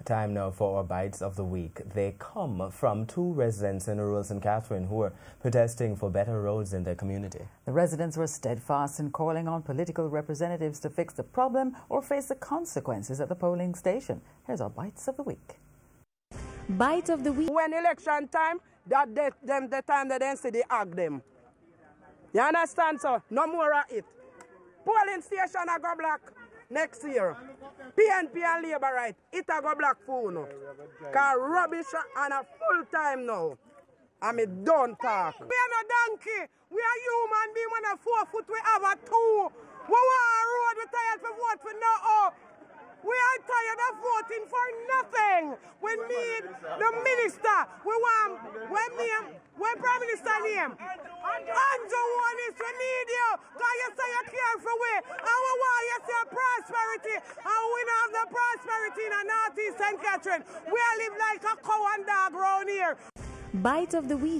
Time now for our Bites of the Week. They come from two residents in rural St. Catherine who are protesting for better roads in their community. The residents were steadfast in calling on political representatives to fix the problem or face the consequences at the polling station. Here's our Bites of the Week. Bite of the Week. When election time, the time that they see they hug them. You understand, so? No more of it. Polling station I go black next year. PNP and Labour right, it a go black for no. Cause rubbish and a full time now. I mean, don't talk. We are no donkey. We are human being. When a 4 foot, we have a 2. We want a road, we tired to vote for no. We are tired of voting for nothing. We need the minister. We want, when Prime Minister name? Andrew Wallace, we need you. Because you say you care for we. And we want you say prosperity. And we don't have the prosperity in the northeast St. Catherine. We live like a cow and dog around here. Bite of the Week.